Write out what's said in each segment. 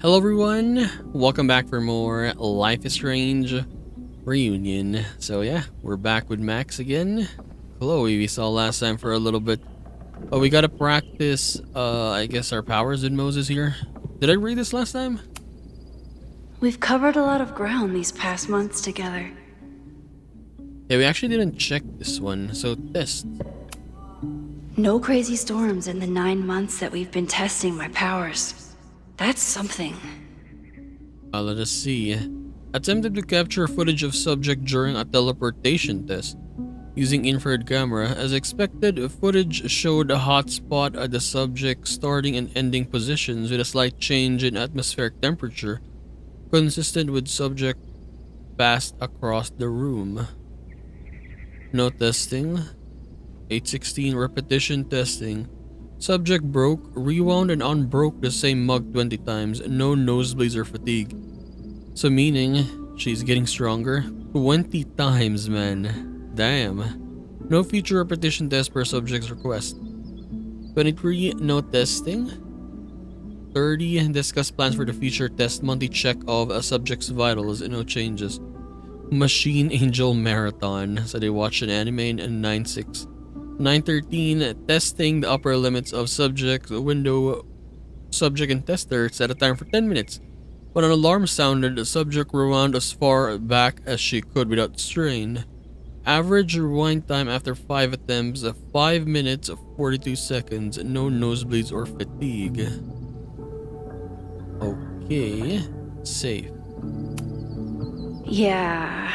Hello everyone, welcome back for more Life is Strange reunion. So yeah, we're back with Max again. Chloe we saw last time for a little bit. But we gotta practice I guess our powers with Moses here. Did I read this last time? We've covered a lot of ground these past months together. Yeah, we actually didn't check this one, so test. No crazy storms in the 9 months that we've been testing my powers. That's something. Let us see. Attempted to capture footage of subject during a teleportation test. Using infrared camera, as expected, footage showed a hot spot at the subject starting and ending positions with a slight change in atmospheric temperature, consistent with subject passed across the room. No testing. 816 repetition testing. Subject broke, rewound, and unbroke the same mug 20 times. No nosebleeds or fatigue. So meaning, she's getting stronger. 20 times, man. Damn. No future repetition test per subject's request. 23, no testing. 30, discuss plans for the future test monthly check of a subject's vitals. No changes. Machine Angel Marathon. So they watched an anime in 9.6. 9.13, testing the upper limits of subject window. Subject and tester set a time for 10 minutes. When an alarm sounded, the subject rewound as far back as she could without strain. Average rewind time after 5 attempts of 5 minutes 42 seconds. No nosebleeds or fatigue. Okay, safe. Yeah.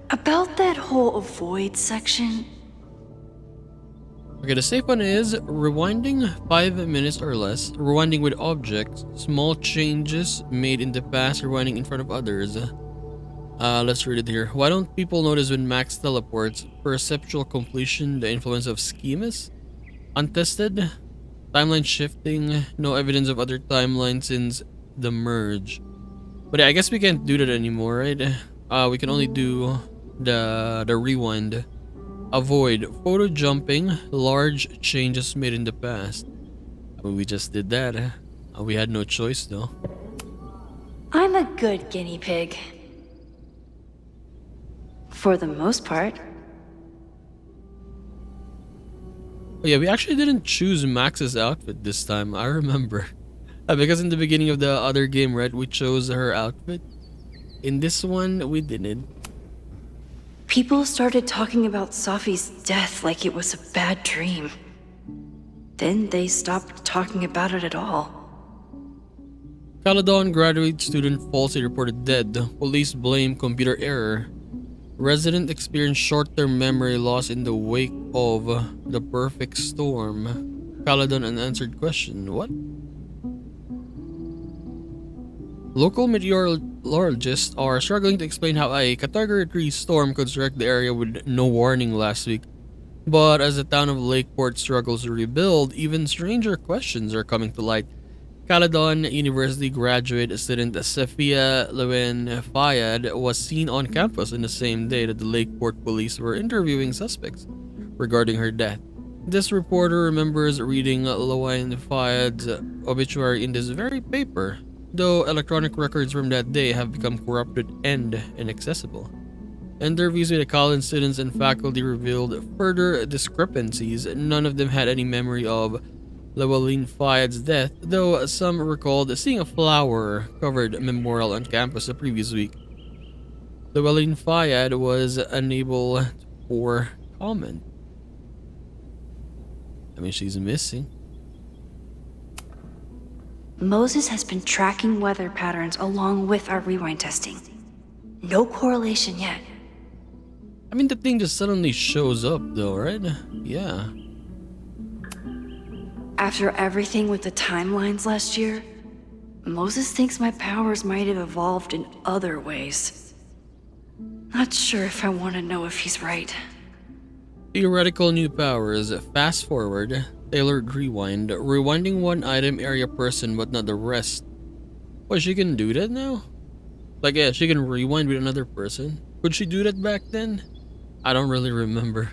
About that whole avoid section. Okay, the safe one is rewinding 5 minutes or less, rewinding with objects, small changes made in the past, rewinding in front of others. Let's read it here. Why don't people notice when Max teleports? Perceptual completion, the influence of schemas? Untested? Timeline shifting, no evidence of other timelines since the merge. But yeah, I guess we can't do that anymore, right? We can only do the rewind. Avoid photo jumping, large changes made in the past. I mean, we just did that. We had no choice though. I'm a good guinea pig. For the most part. Oh yeah, we actually didn't choose Max's outfit this time, I remember. Because in the beginning of the other game, right, we chose her outfit. In this one, we didn't. People started talking about Safi's death like it was a bad dream. Then they stopped talking about it at all. Caledon graduate student falsely reported dead. Police blame computer error. Resident experienced short-term memory loss in the wake of the perfect storm. Caledon unanswered question. What? Local meteorologists are struggling to explain how a Category 3 storm could strike the area with no warning last week. But as the town of Lakeport struggles to rebuild, even stranger questions are coming to light. Caledon University graduate student Safia Lewin Fayad was seen on campus in the same day that the Lakeport police were interviewing suspects regarding her death. This reporter remembers reading Lewin Fayad's obituary in this very paper, though electronic records from that day have become corrupted and inaccessible. Interviews with the college students and faculty revealed further discrepancies. None of them had any memory of Llewellyn Fayad's death, though some recalled seeing a flower-covered memorial on campus the previous week. Llewellyn Fayad was unable for comment. I mean, she's missing. Moses has been tracking weather patterns along with our rewind testing. No correlation yet. I mean, the thing just suddenly shows up though, right? Yeah. After everything with the timelines last year, Moses thinks my powers might have evolved in other ways. Not sure if I want to know if he's right. Theoretical new powers. Fast forward. Tailored rewind. Rewinding one item area person but not the rest. What, she can do that now? Like, yeah, she can rewind with another person. Could she do that back then? I don't really remember.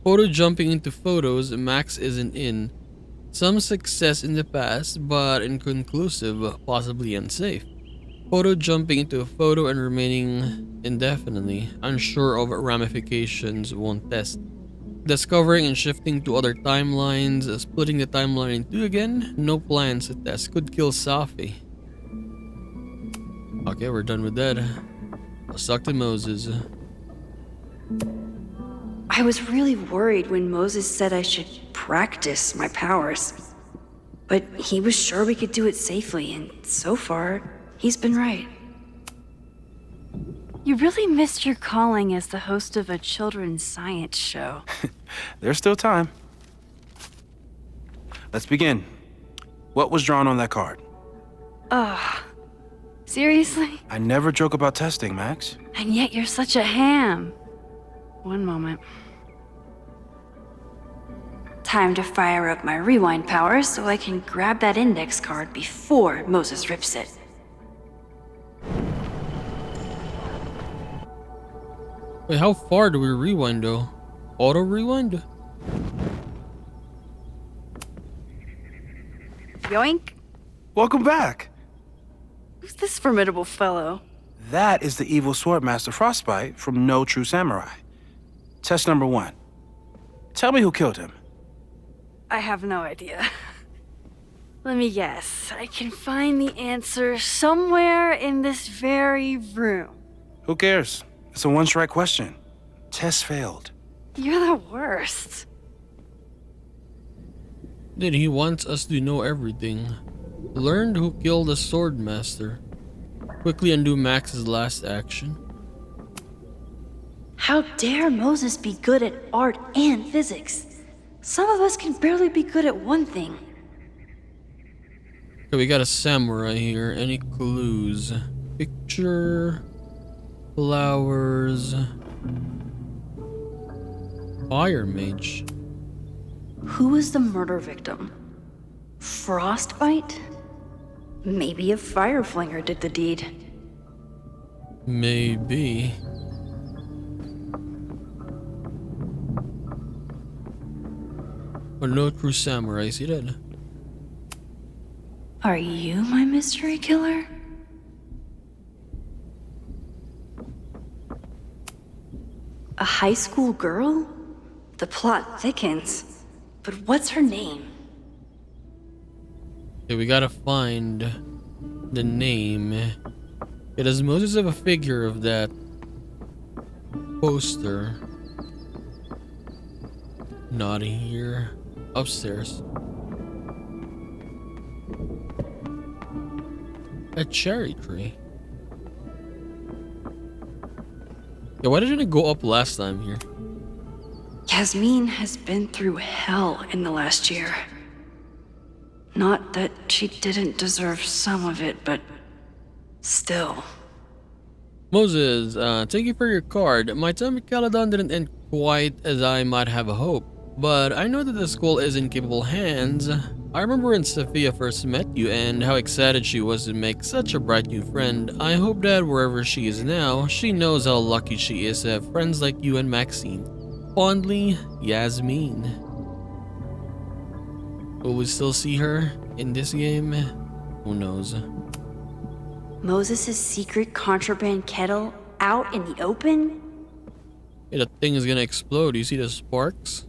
Photo jumping into photos. Max isn't in. Some success in the past, but inconclusive, possibly unsafe. Photo jumping into a photo and remaining indefinitely, unsure of ramifications, won't test. Discovering and shifting to other timelines, splitting the timeline in two again, no plans to test, could kill Safi. Okay, we're done with that. Let's talk to Moses. I was really worried when Moses said I should practice my powers. But he was sure we could do it safely, and so far, he's been right. You really missed your calling as the host of a children's science show. There's still time. Let's begin. What was drawn on that card? Seriously? I never joke about testing, Max. And yet you're such a ham. One moment. Time to fire up my rewind powers so I can grab that index card before Moses rips it. Wait, how far do we rewind though? Auto rewind? Yoink! Welcome back. Who's this formidable fellow? That is the evil Swordmaster Frostbite from No True Samurai. Test number 1. Tell me who killed him. I have no idea. Let me guess. I can find the answer somewhere in this very room. Who cares? It's a one-strike question. Test failed. You're the worst. Did he wants us to know everything? Learned who killed the Swordmaster. Quickly undo Max's last action. How dare Moses be good at art and physics? Some of us can barely be good at one thing. Okay, we got a samurai here. Any clues? Picture... flowers... Fire mage. Who was the murder victim? Frostbite? Maybe a fire flinger did the deed. Maybe. But no true samurai, see that? Are you my mystery killer? A high school girl? The plot thickens. But what's her name? Okay, we gotta find the name. Does Moses have a figure of that poster? Not here. Upstairs. A cherry tree. Yeah, why didn't it go up last time here? Yasmin has been through hell in the last year. Not that she didn't deserve some of it, but still. Moses, thank you for your card. My time at Caledon didn't end quite as I might have hoped, but I know that the school is in capable hands. I remember when Sophia first met you and how excited she was to make such a bright new friend. I hope that wherever she is now, she knows how lucky she is to have friends like you and Maxine. Fondly, Yasmin. Will we still see her in this game? Who knows? Moses' secret contraband kettle out in the open? Hey, that thing is gonna explode. You see the sparks?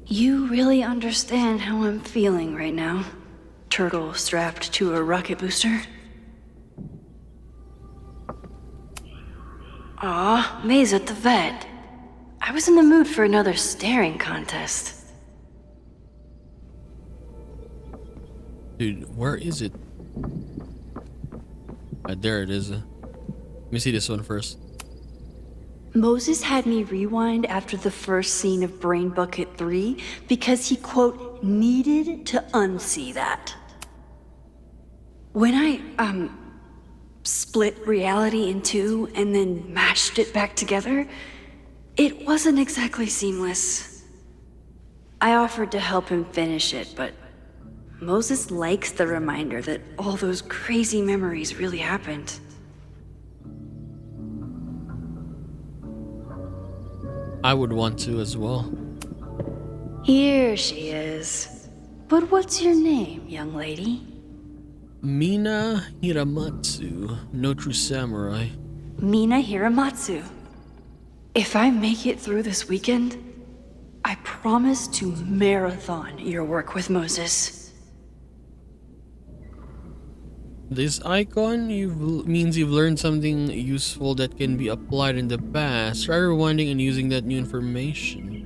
You really understand how I'm feeling right now. Turtle strapped to a rocket booster. Aw, Maze at the vet. I was in the mood for another staring contest. Dude, where is it? There it is. Let me see this one first. Moses had me rewind after the first scene of Brain Bucket 3 because he, quote, needed to unsee that. When I, split reality in two and then mashed it back together, it wasn't exactly seamless. I offered to help him finish it, but Moses likes the reminder that all those crazy memories really happened. I would want to as well. Here she is. But what's your name, young lady? Mina Hiramatsu, no true samurai. Mina Hiramatsu. If I make it through this weekend, I promise to marathon your work with Moses. This icon means you've learned something useful that can be applied in the past. Try rewinding and using that new information.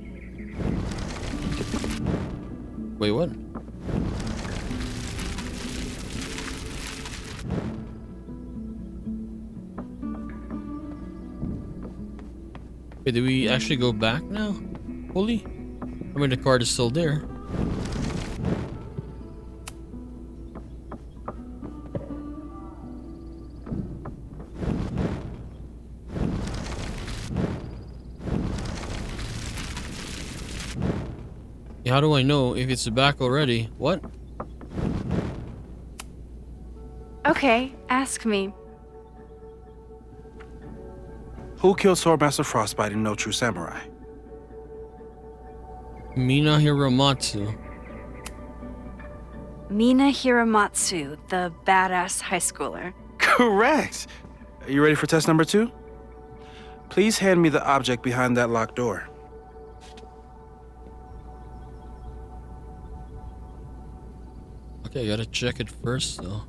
Wait, what? Wait, did we actually go back now? Fully? I mean, the card is still there. Yeah, how do I know if it's back already? What? Okay, ask me. Who killed Swordmaster Frostbite in No True Samurai? Mina Hiramatsu. Mina Hiramatsu, the badass high schooler. Correct! Are you ready for test number 2? Please hand me the object behind that locked door. Okay, I gotta check it first though.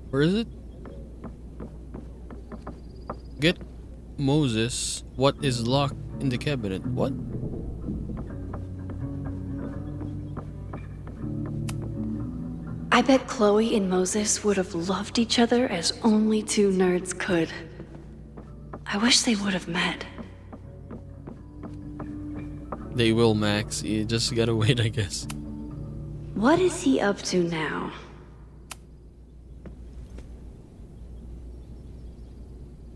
Where is it? Get Moses what is locked in the cabinet. What? I bet Chloe and Moses would have loved each other as only two nerds could. I wish they would have met. They will, Max. You just gotta wait, I guess. What is he up to now?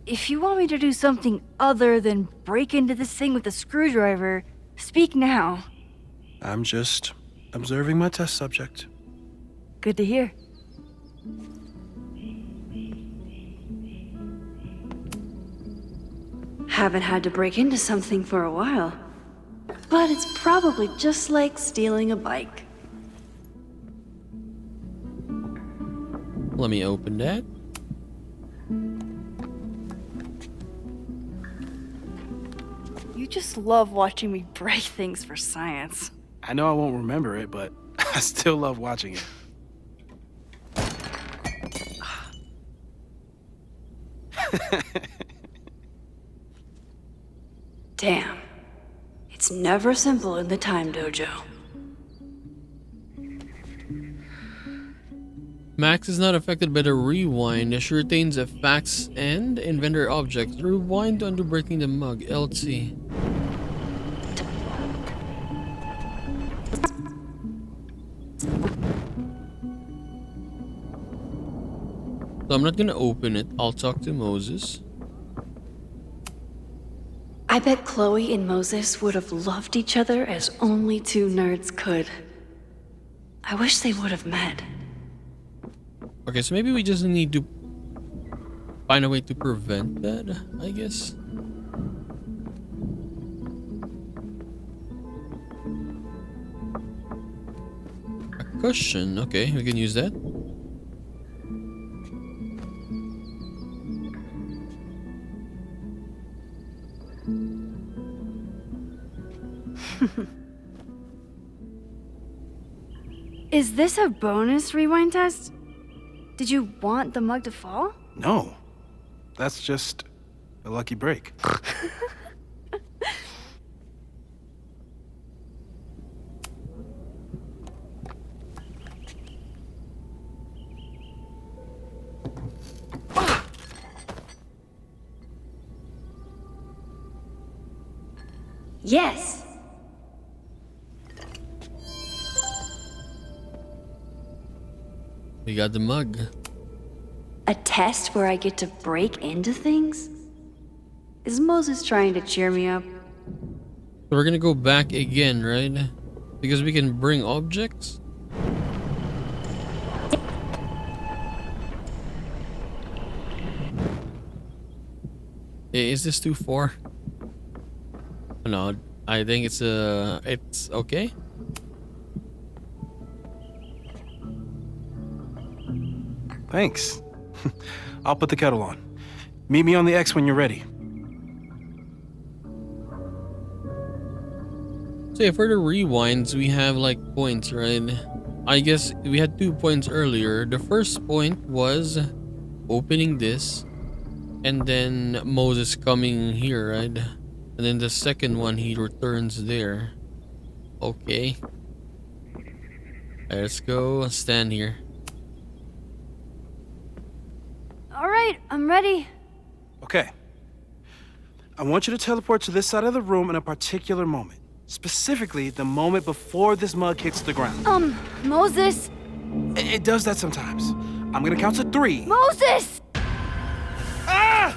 If you want me to do something other than break into this thing with a screwdriver, speak now. I'm just observing my test subject. Good to hear. Haven't had to break into something for a while. But it's probably just like stealing a bike. Let me open that. You just love watching me break things for science. I know I won't remember it, but I still love watching it. Damn. It's never simple in the Time Dojo. Max is not affected by the rewind. She retains the facts and inventor objects. Rewind under breaking the mug. LT. So I'm not gonna open it. I'll talk to Moses. I bet Chloe and Moses would have loved each other as only two nerds could. I wish they would have met. Okay, so maybe we just need to find a way to prevent that, I guess. A cushion. Okay, we can use that. Is this a bonus rewind test? Did you want the mug to fall? No, that's just a lucky break. Yes. We got the mug. A test where I get to break into things? Is Moses trying to cheer me up? So we're gonna go back again, right? Because we can bring objects? Is this too far? No, I think it's okay. Thanks. I'll put the kettle on. Meet me on the X when you're ready. So yeah, for the rewinds, we have like points, right? I guess we had 2 points earlier. The first point was opening this, and then Moses coming here, right? And then the second one, he returns there. Okay. Let's go stand here. All right, I'm ready. Okay. I want you to teleport to this side of the room in a particular moment. Specifically, the moment before this mug hits the ground. Moses! It does that sometimes. I'm gonna count to 3. Moses! Ah!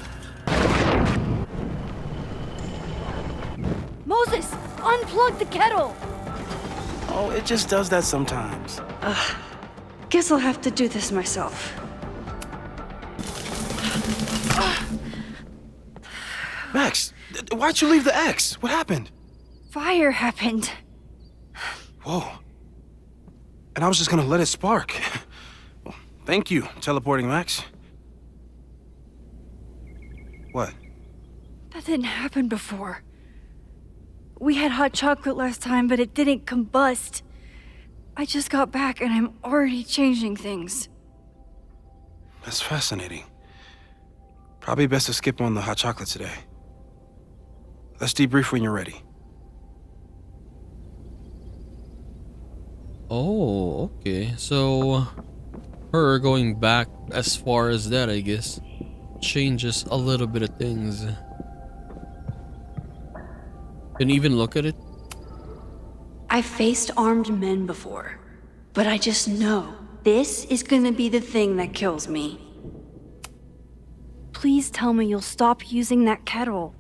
Moses, unplug the kettle! Oh, it just does that sometimes. Guess I'll have to do this myself. Max, why'd you leave the X? What happened? Fire happened. Whoa. And I was just gonna let it spark. Well, thank you, teleporting Max. What? That didn't happen before. We had hot chocolate last time, but it didn't combust. I just got back and I'm already changing things. That's fascinating. Probably best to skip on the hot chocolate today. Let's debrief when you're ready. Oh, okay. So her going back as far as that, I guess, changes a little bit of things. Can you even look at it? I've faced armed men before, but I just know this is gonna be the thing that kills me. Please tell me you'll stop using that kettle.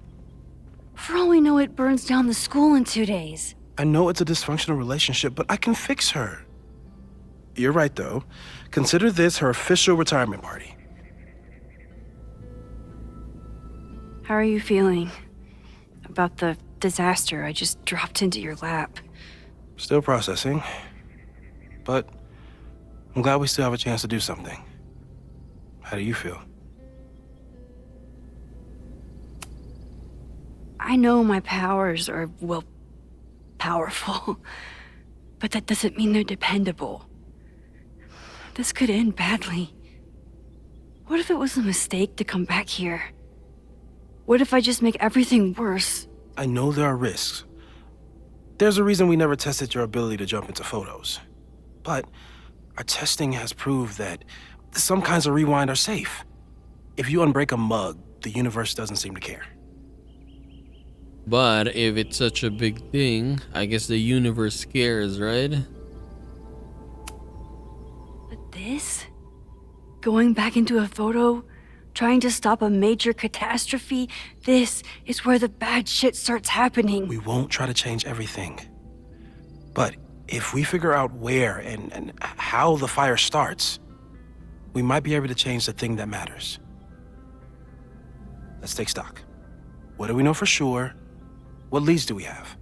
For all we know, it burns down the school in 2 days. I know it's a dysfunctional relationship, but I can fix her. You're right, though. Consider this her official retirement party. How are you feeling about the disaster I just dropped into your lap? Still processing. But I'm glad we still have a chance to do something. How do you feel? I know my powers are, well, powerful, but that doesn't mean they're dependable. This could end badly. What if it was a mistake to come back here? What if I just make everything worse? I know there are risks. There's a reason we never tested your ability to jump into photos. But our testing has proved that some kinds of rewind are safe. If you unbreak a mug, the universe doesn't seem to care. But if it's such a big thing, I guess the universe cares, right? But this? Going back into a photo? Trying to stop a major catastrophe? This is where the bad shit starts happening. We won't try to change everything. But if we figure out where and how the fire starts, we might be able to change the thing that matters. Let's take stock. What do we know for sure? What leads do we have?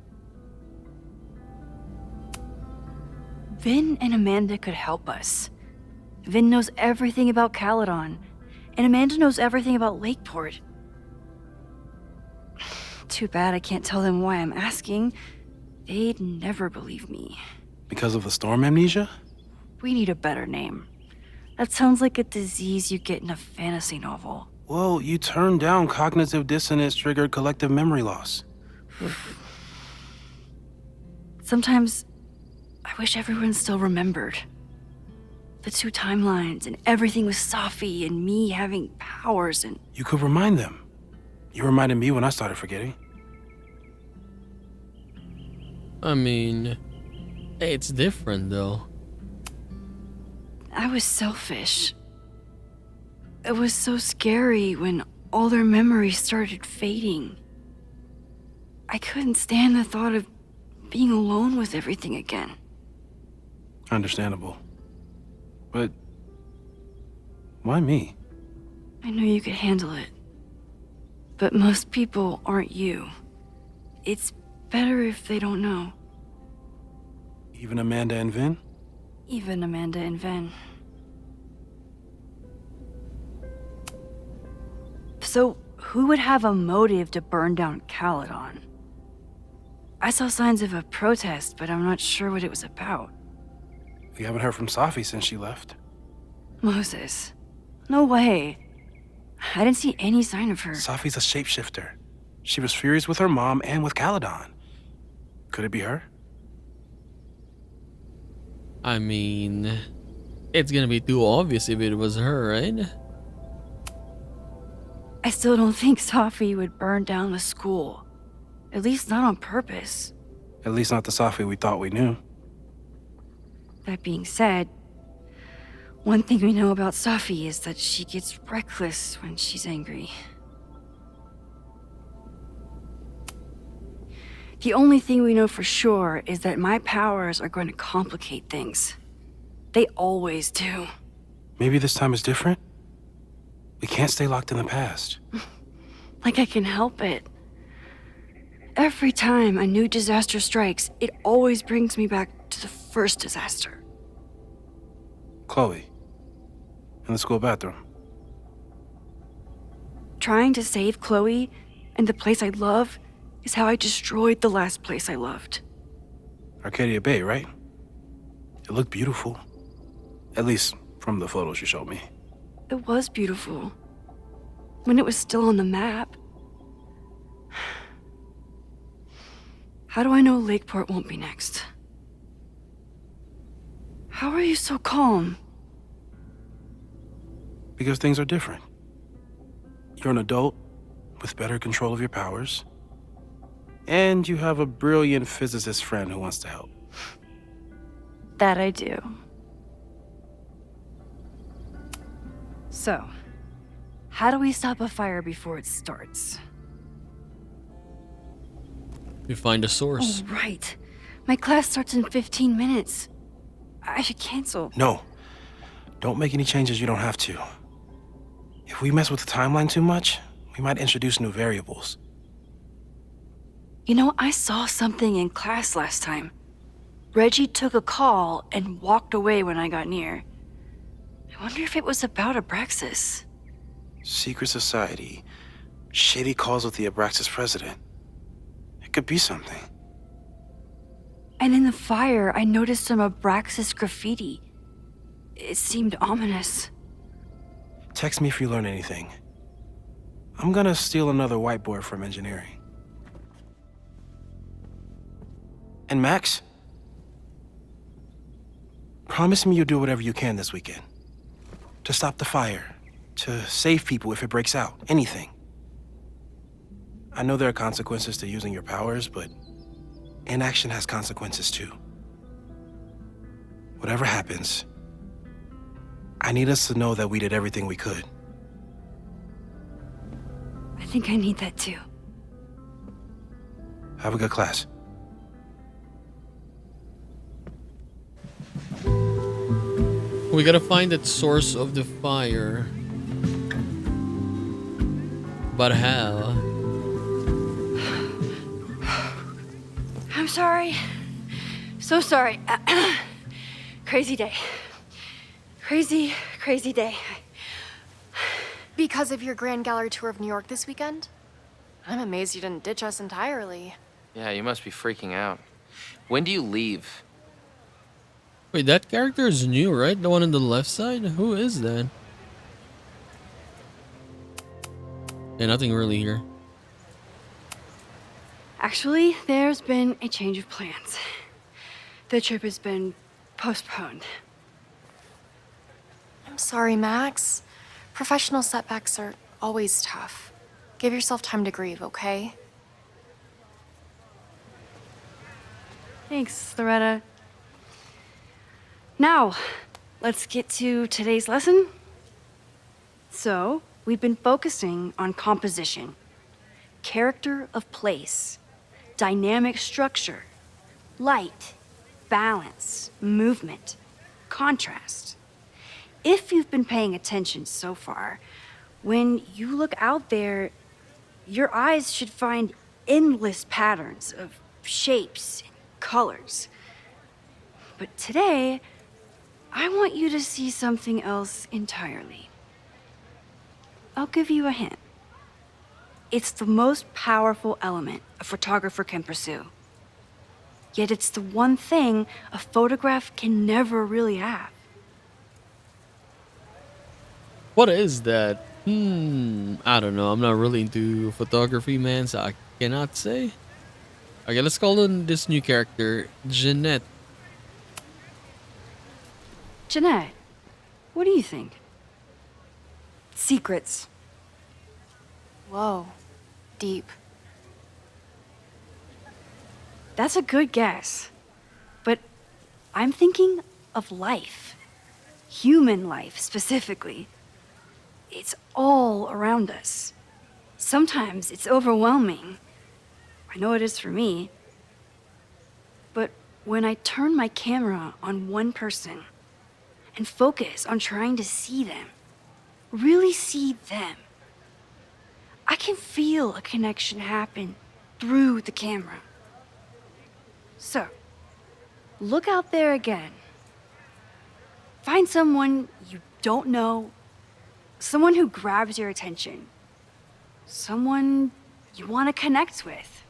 Vin and Amanda could help us. Vin knows everything about Caledon, and Amanda knows everything about Lakeport. Too bad I can't tell them why I'm asking. They'd never believe me. Because of the storm amnesia? We need a better name. That sounds like a disease you get in a fantasy novel. Well, you turned down cognitive dissonance triggered collective memory loss. Sometimes, I wish everyone still remembered. The 2 timelines and everything with Safi and me having powers and... You could remind them. You reminded me when I started forgetting. I mean, it's different though. I was selfish. It was so scary when all their memories started fading. I couldn't stand the thought of being alone with everything again. Understandable. But why me? I knew you could handle it. but most people aren't you. It's better if they don't know. Even Amanda and Vin? Even Amanda and Ven. So, who would have a motive to burn down Caledon? I saw signs of a protest, but I'm not sure what it was about. We haven't heard from Safi since she left. Moses. No way. I didn't see any sign of her. Safi's a shapeshifter. She was furious with her mom and with Caledon. Could it be her? I mean, it's gonna be too obvious if it was her, right? I still don't think Safi would burn down the school. At least not on purpose. At least not the Safi we thought we knew. That being said, one thing we know about Safi is that she gets reckless when she's angry. The only thing we know for sure is that my powers are going to complicate things. They always do. Maybe this time is different? We can't stay locked in the past. Like I can help it. Every time a new disaster strikes, it always brings me back to the first disaster. Chloe. In the school bathroom. Trying to save Chloe and the place I love is how I destroyed the last place I loved. Arcadia Bay, right? It looked beautiful. At least from the photos you showed me. It was beautiful. When it was still on the map. How do I know Lakeport won't be next? How are you so calm? Because things are different. You're an adult with better control of your powers. And you have a brilliant physicist friend who wants to help. That I do. So, how do we stop a fire before it starts? We find a source. Oh, right. My class starts in 15 minutes. I should cancel. No. Don't make any changes you don't have to. If we mess with the timeline too much, we might introduce new variables. You know, I saw something in class last time. Reggie took a call and walked away when I got near. I wonder if it was about Abraxas. Secret society. Shady calls with the Abraxas president. It could be something. And in the fire, I noticed some Abraxas graffiti. It seemed ominous. Text me if you learn anything. I'm gonna steal another whiteboard from engineering. And Max? Promise me you'll do whatever you can this weekend. To stop the fire. To save people if it breaks out. Anything. I know there are consequences to using your powers, but inaction has consequences too. Whatever happens, I need us to know that we did everything we could. I think I need that too. Have a good class. We gotta find the source of the fire. But how? I'm sorry. So sorry. Crazy day. Crazy day. Because of your Grand Gallery tour of New York this weekend? I'm amazed you didn't ditch us entirely. Yeah, you must be freaking out. When do you leave? Wait, that character is new, right? The one on the left side? Who is that? Yeah, nothing really here. Actually, there's been a change of plans. The trip has been postponed. I'm sorry, Max. Professional setbacks are always tough. Give yourself time to grieve, okay? Thanks, Loretta. Now, let's get to today's lesson. So, we've been focusing on composition, character of place, dynamic structure, light, balance, movement, contrast. If you've been paying attention so far, when you look out there, Your eyes should find endless patterns of shapes and colors. But today, I want you to see something else entirely. I'll give you a hint. It's the most powerful element a photographer can pursue. Yet it's the one thing a photograph can never really have. What is that? I don't know. I'm not really into photography, man, so I cannot say. Okay, let's call on this new character, Jeanette. Jeanette, what do you think? Secrets. Whoa. Deep. That's a good guess. But I'm thinking of life. Human life, specifically. It's all around us. Sometimes it's overwhelming. I know it is for me. But when I turn my camera on one person and focus on trying to see them, really see them, I can feel a connection happen through the camera. So, look out there again. Find someone you don't know, someone who grabs your attention, someone you want to connect with.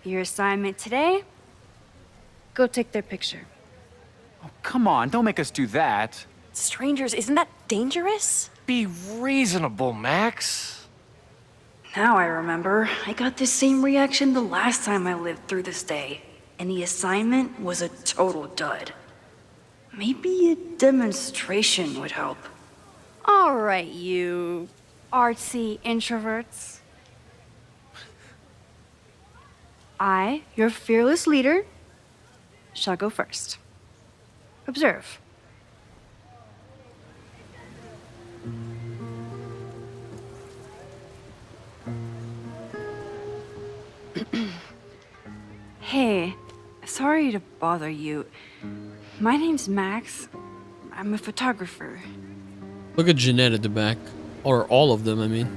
Your assignment today? Go take their picture. Oh, come on, don't make us do that. Strangers, isn't that dangerous? Be reasonable, Max. Now I remember. I got the same reaction the last time I lived through this day, and the assignment was a total dud. Maybe a demonstration would help. All right, you artsy introverts. I, your fearless leader, shall go first. Observe. Hey, sorry to bother you. My name's Max. I'm a photographer. Look at Jeanette at the back. Or all of them, I mean.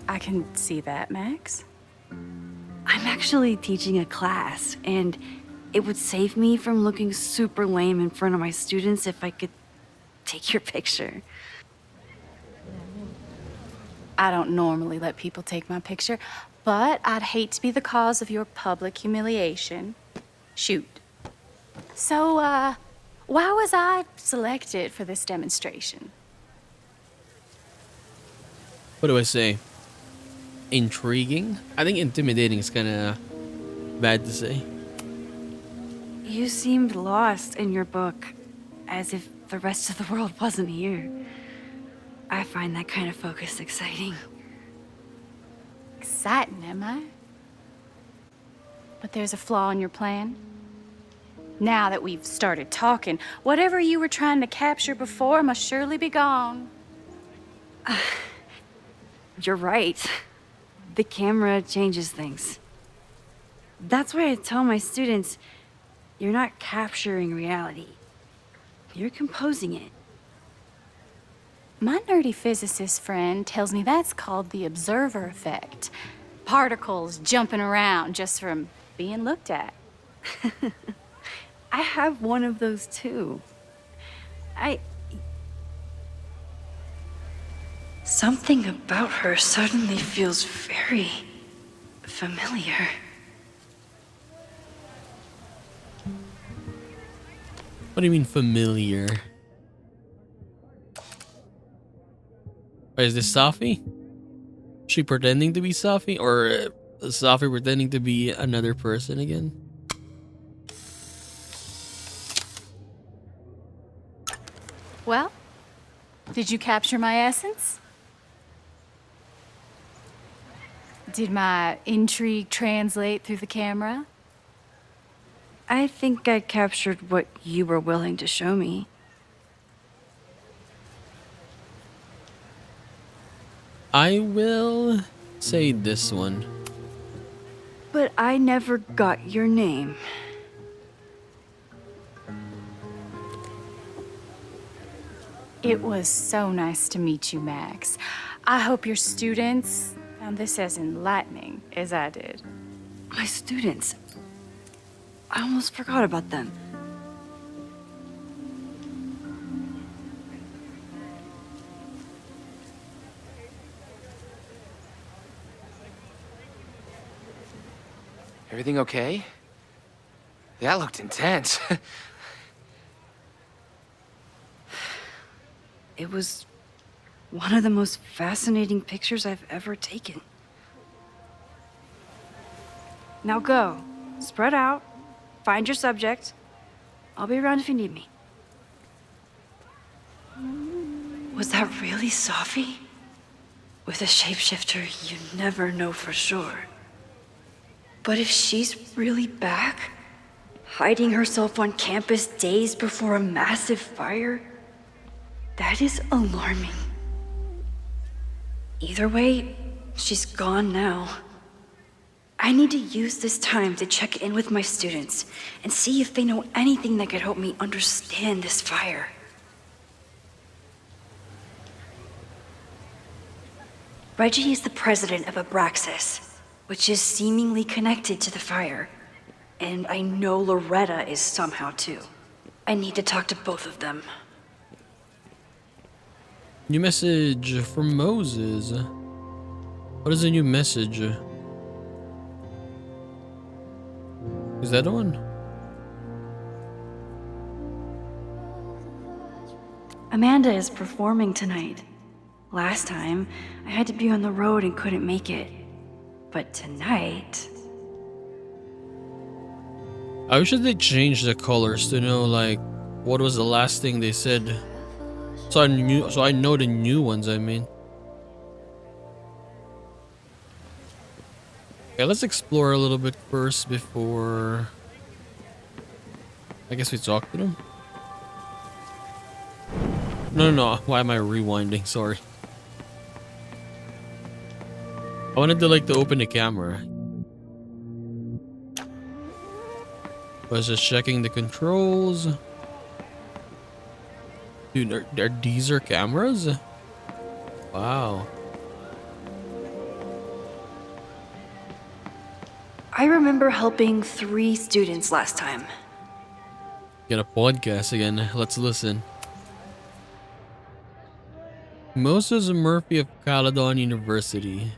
I can see that, Max. I'm actually teaching a class, and it would save me from looking super lame in front of my students if I could take your picture. I don't normally let people take my picture, but I'd hate to be the cause of your public humiliation. Shoot. So, why was I selected for this demonstration? What do I say? Intriguing? I think intimidating is kind of bad to say. You seemed lost in your book, as if the rest of the world wasn't here. I find that kind of focus exciting. Exciting, am I? But there's a flaw in your plan. Now that we've started talking, whatever you were trying to capture before must surely be gone. You're right. The camera changes things. That's why I tell my students, you're not capturing reality. You're composing it. My nerdy physicist friend tells me that's called the observer effect. Particles jumping around just from being looked at. I have one of those too. Something about her suddenly feels very familiar. What do you mean familiar? Is this Safi? She pretending to be Safi? Or Safi pretending to be another person again? Well, did you capture my essence? Did my intrigue translate through the camera? I think I captured what you were willing to show me. I will say this one. But I never got your name. It was so nice to meet you, Max. I hope your students found this as enlightening as I did. My students. I almost forgot about them. Everything okay? That looked intense. It was one of the most fascinating pictures I've ever taken. Now go. Spread out. Find your subject. I'll be around if you need me. Was that really Safi? With a shapeshifter, you never know for sure. But if she's really back, hiding herself on campus days before a massive fire, that is alarming. Either way, she's gone now. I need to use this time to check in with my students and see if they know anything that could help me understand this fire. Reggie is the president of Abraxas, which is seemingly connected to the fire. And I know Loretta is somehow too. I need to talk to both of them. New message from Moses. What is a new message? Is that the one? Amanda is performing tonight. Last time, I had to be on the road and couldn't make it. But tonight... I wish that they changed the colors to know, like, what was the last thing they said. So I know the new ones, I mean. Okay, let's explore a little bit first before... I guess we talk to them. No. Why am I rewinding? Sorry. I wanted to open the camera. I was just checking the controls. Dude, these are cameras? Wow. I remember helping 3 students last time. Get a podcast again. Let's listen. Moses Murphy of Caledon University.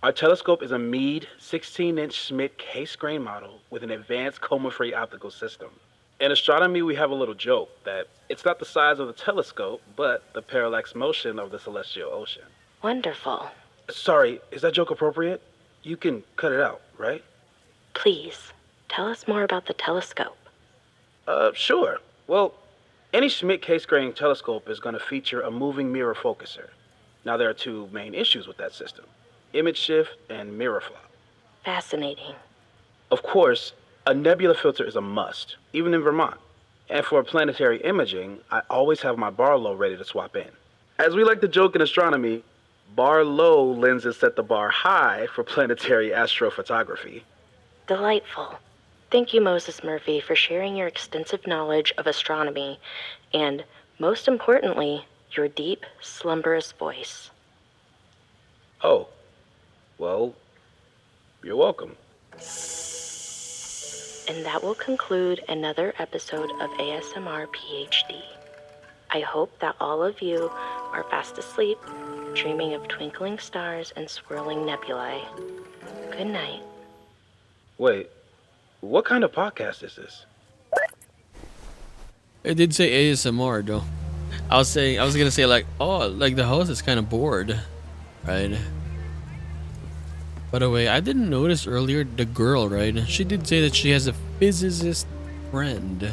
Our telescope is a Meade 16-inch Schmidt case-grain model with an advanced coma-free optical system. In astronomy, we have a little joke that it's not the size of the telescope, but the parallax motion of the celestial ocean. Wonderful. Sorry, is that joke appropriate? You can cut it out, right? Please, tell us more about the telescope. Sure. Well, any Schmidt case-grain telescope is going to feature a moving mirror focuser. Now, there are 2 main issues with that system: image shift and mirror flop. Fascinating. Of course, a nebula filter is a must, even in Vermont. And for planetary imaging, I always have my bar low ready to swap in. As we like to joke in astronomy, bar low lenses set the bar high for planetary astrophotography. Delightful. Thank you, Moses Murphy, for sharing your extensive knowledge of astronomy and, most importantly, your deep, slumberous voice. Oh, well, you're welcome. And that will conclude another episode of ASMR PhD. I hope that all of you are fast asleep, dreaming of twinkling stars and swirling nebulae. Good night. Wait, what kind of podcast is this? It did say ASMR though. I was gonna say the host is kind of bored, right? By the way, I didn't notice earlier the girl, right? She did say that she has a physicist friend.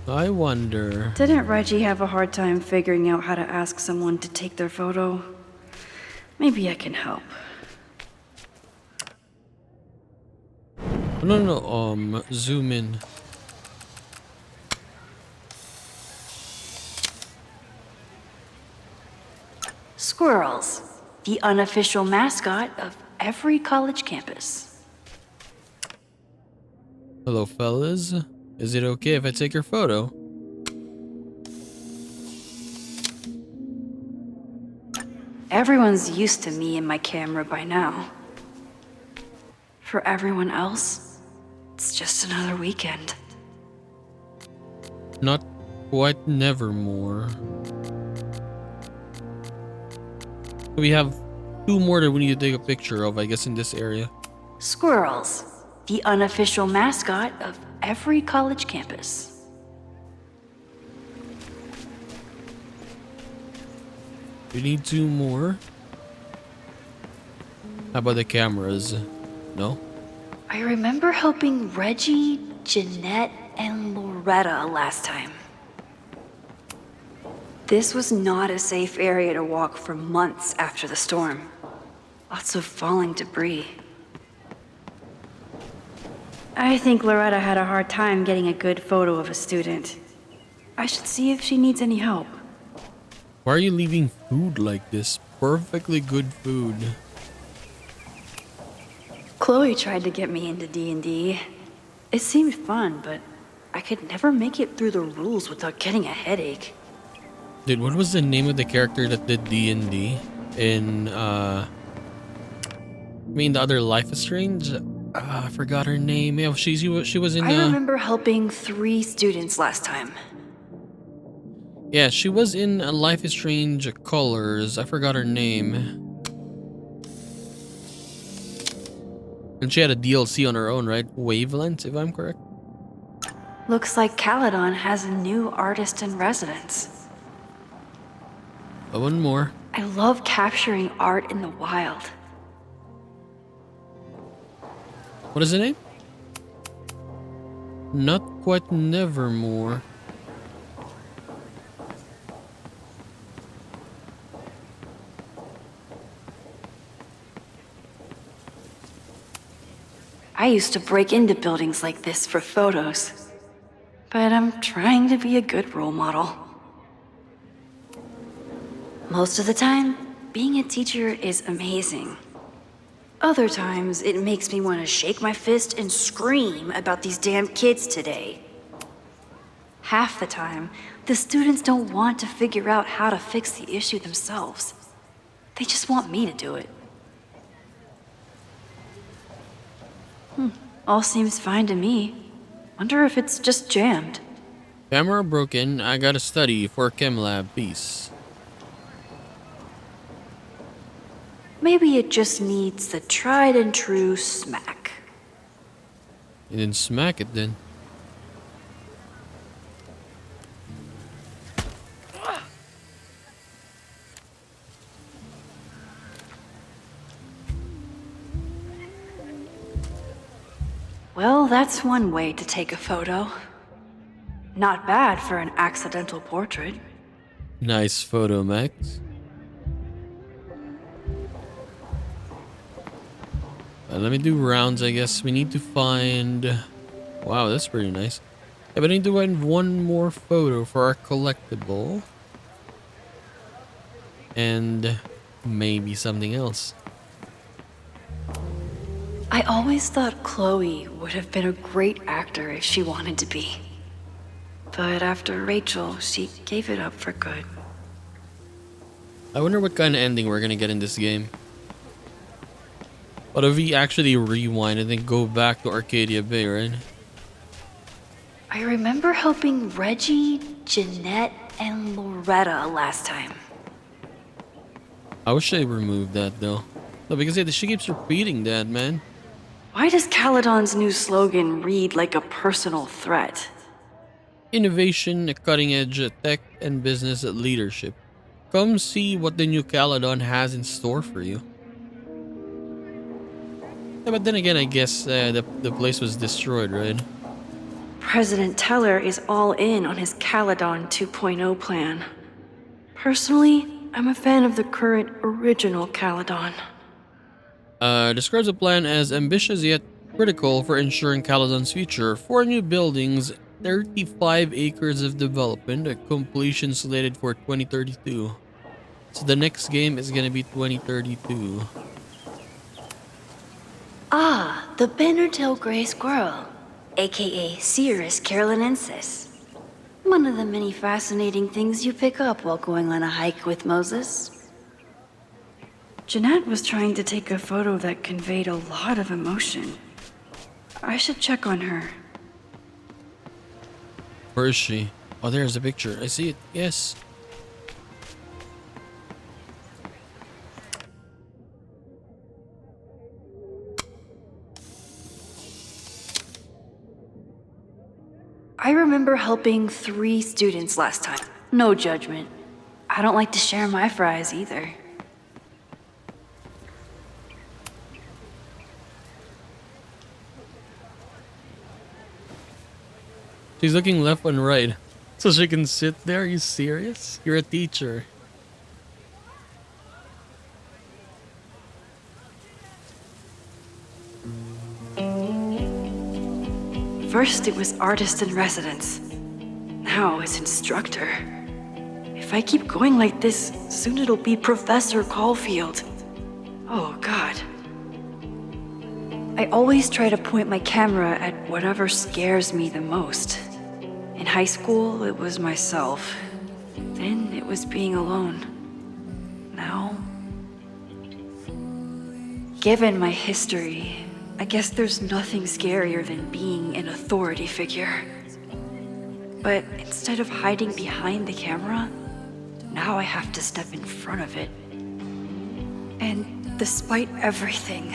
I wonder. Didn't Reggie have a hard time figuring out how to ask someone to take their photo? Maybe I can help. No, zoom in. Squirrels, the unofficial mascot of every college campus. Hello, fellas. Is it okay if I take your photo? Everyone's used to me and my camera by now. For everyone else, it's just another weekend. Not quite nevermore. We have two more that we need to take a picture of, I guess, in this area. Squirrels, the unofficial mascot of every college campus. We need two more. How about the cameras? No? I remember helping Reggie, Jeanette, and Loretta last time. This was not a safe area to walk for months after the storm. Lots of falling debris. I think Loretta had a hard time getting a good photo of a student. I should see if she needs any help. Why are you leaving food like this? Perfectly good food. Chloe tried to get me into D&D. It seemed fun, but I could never make it through the rules without getting a headache. Dude, what was the name of the character that did D&D in, I mean, the other Life is Strange? I forgot her name. Yeah, she was in, I remember helping 3 students last time. yeah, she was in Life is Strange Colors. I forgot her name. And she had a DLC on her own, right? Wavelength, if I'm correct. Looks like Caledon has a new artist in residence. One more. I love capturing art in the wild. What is the name? Not quite nevermore. I used to break into buildings like this for photos. But I'm trying to be a good role model. Most of the time, being a teacher is amazing. Other times, it makes me want to shake my fist and scream about these damn kids today. Half the time, the students don't want to figure out how to fix the issue themselves. They just want me to do it. All seems fine to me. Wonder if it's just jammed. Camera broken. I gotta study for Chem Lab. Peace. Maybe it just needs the tried and true smack. You didn't smack it then. Well, that's one way to take a photo. Not bad for an accidental portrait. Nice photo, Max. Let me do rounds, I guess. We need to find... Wow, that's pretty nice. Yeah, but I need to find one more photo for our collectible. And maybe something else. I always thought Chloe would have been a great actor if she wanted to be. But after Rachel, she gave it up for good. I wonder what kind of ending we're gonna get in this game. What if we actually rewind and then go back to Arcadia Bay, right? I remember helping Reggie, Jeanette, and Loretta last time. I wish they removed that though. No, because yeah, she keeps repeating that, man. Why does Caledon's new slogan read like a personal threat? Innovation, cutting edge tech, and business leadership. Come see what the new Caledon has in store for you. Yeah, but then again, I guess the place was destroyed, right? President Teller is all in on his Caledon 2.0 plan. Personally, I'm a fan of the current original Caledon. Describes the plan as ambitious yet critical for ensuring Caledon's future. 4 new buildings, 35 acres of development, a completion slated for 2032. So the next game is gonna be 2032. Ah, the Bannertail Gray Squirrel, aka Cirrus carolinensis. One of the many fascinating things you pick up while going on a hike with Moses. Jeanette was trying to take a photo that conveyed a lot of emotion. I should check on her. Where is she? Oh, there's a picture. I see it. Yes. I remember helping 3 students last time. No judgment. I don't like to share my fries either. She's looking left and right. So she can sit there? Are you serious? You're a teacher. First, it was artist in residence. Now it's instructor. If I keep going like this, soon it'll be Professor Caulfield. Oh, God. I always try to point my camera at whatever scares me the most. In high school, it was myself. Then it was being alone. Now, given my history, I guess there's nothing scarier than being an authority figure. But instead of hiding behind the camera, now I have to step in front of it. And despite everything,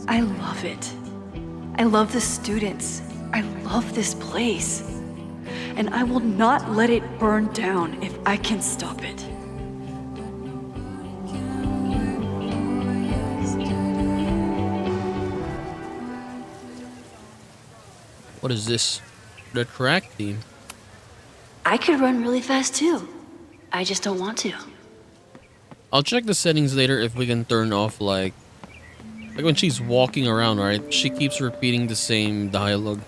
I love it. I love the students. I love this place. And I will not let it burn down if I can stop it. What is this? The track team. I could run really fast too. I just don't want to. I'll check the settings later if we can turn off like when she's walking around, right? She keeps repeating the same dialogue.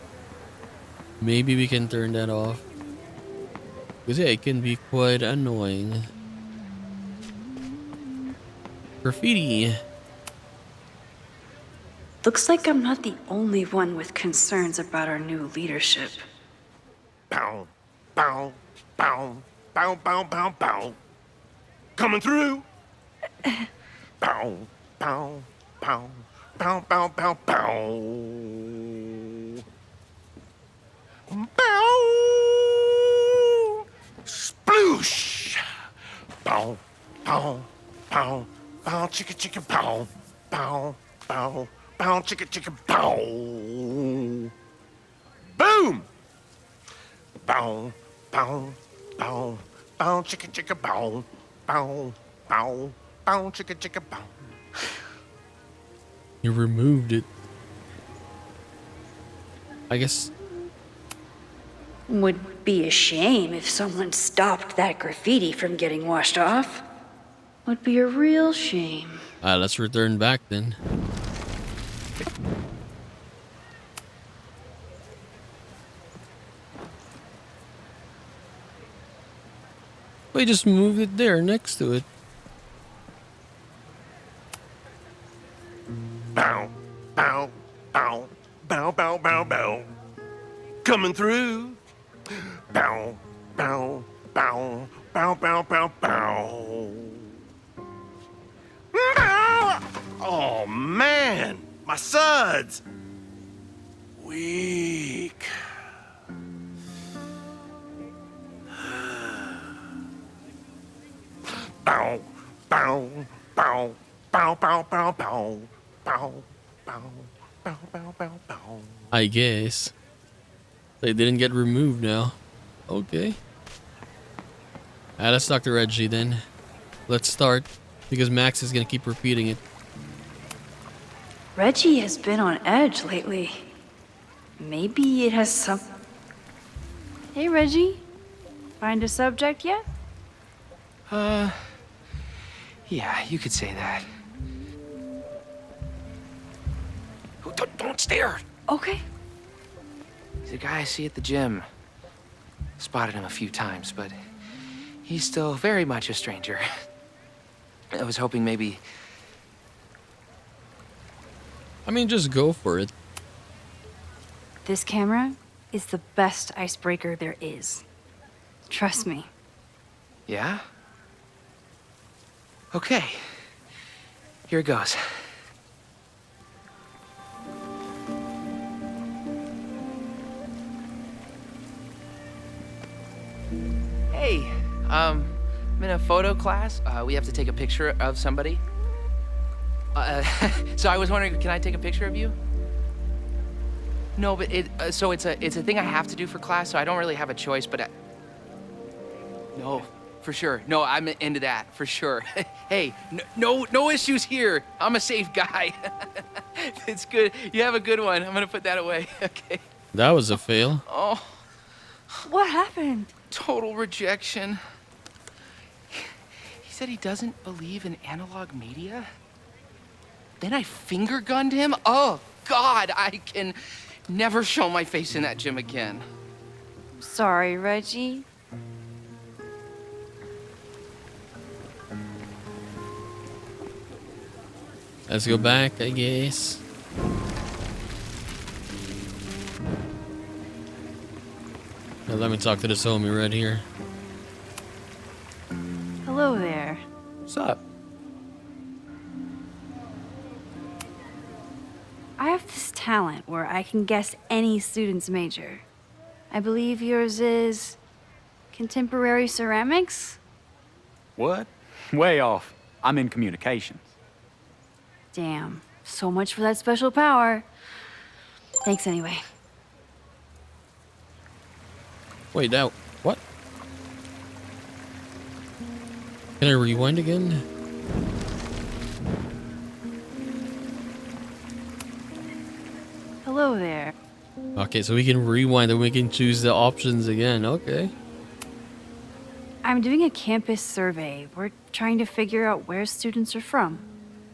Maybe we can turn that off. Because yeah, it can be quite annoying. Graffiti. Looks like I'm not the only one with concerns about our new leadership. Bow, bow, bow, bow, bow, bow, bow. Coming through. Bow, bow, bow, bow, bow, bow, bow. Bow. Sploosh. Bow, bow, bow, bow, chicka, chicka, bow, bow, bow, bow, chicka, chicka, bow. Boom. Bow, bow, bow, bow, chicka, chicka, bow, bow, bow, bow, chicka, chicka, bow. You removed it. I guess. Would be a shame if someone stopped that graffiti from getting washed off. Would be a real shame. Let's return back then. We just moved it there next to it. Bow, bow, bow, bow, bow, bow, bow. Coming through. Bow, bow, bow, bow, bow, bow, bow. Bow! Oh man, my suds. Weak. Bow, bow, bow, bow, bow, bow, bow, bow, bow, bow, bow, bow, bow. I guess. They didn't get removed now. Okay. Let's talk to Reggie then. Let's start, because Max is gonna keep repeating it. Reggie has been on edge lately. Maybe it has some... Hey, Reggie. Find a subject yet? Yeah, you could say that. Don't stare. Okay. He's a guy I see at the gym. Spotted him a few times, but he's still very much a stranger. I was hoping maybe... I mean, just go for it. This camera is the best icebreaker there is. Trust me. Yeah? Okay. Here it goes. Hey, I'm in a photo class. We have to take a picture of somebody. So I was wondering, can I take a picture of you? No, but it's a thing I have to do for class, so I don't really have a choice, but no, for sure. No, I'm into that, for sure. Hey, no issues here. I'm a safe guy. It's good. You have a good one. I'm gonna put that away. Okay. That was a fail. Oh, What happened? total rejection. He said he doesn't believe in analog media. Then I finger gunned him? Oh, God, I can never show my face in that gym again. Sorry, Reggie. Let's go back, I guess. Now let me talk to this homie right here. Hello there. What's up? I have this talent where I can guess any student's major. I believe yours is contemporary ceramics? What? Way off. I'm in communications. Damn, so much for that special power. Thanks anyway. Wait, now, what? Can I rewind again? Hello there. Okay, so we can rewind and we can choose the options again. Okay. I'm doing a campus survey. We're trying to figure out where students are from.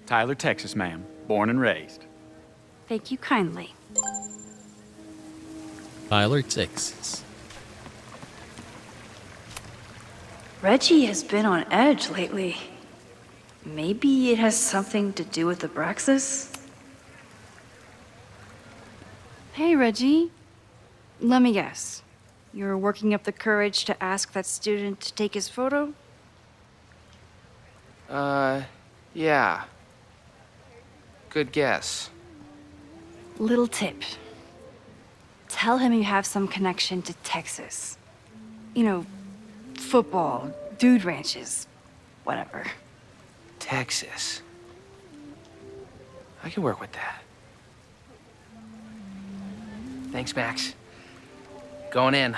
Tyler, Texas, ma'am. Born and raised. Thank you kindly. Tyler, Texas. Reggie has been on edge lately. Maybe it has something to do with Abraxas? Hey, Reggie. Let me guess. You're working up the courage to ask that student to take his photo? Yeah. Good guess. Little tip. Tell him you have some connection to Texas. You know, football, dude ranches, whatever. Texas. I can work with that. Thanks, Max. Going in.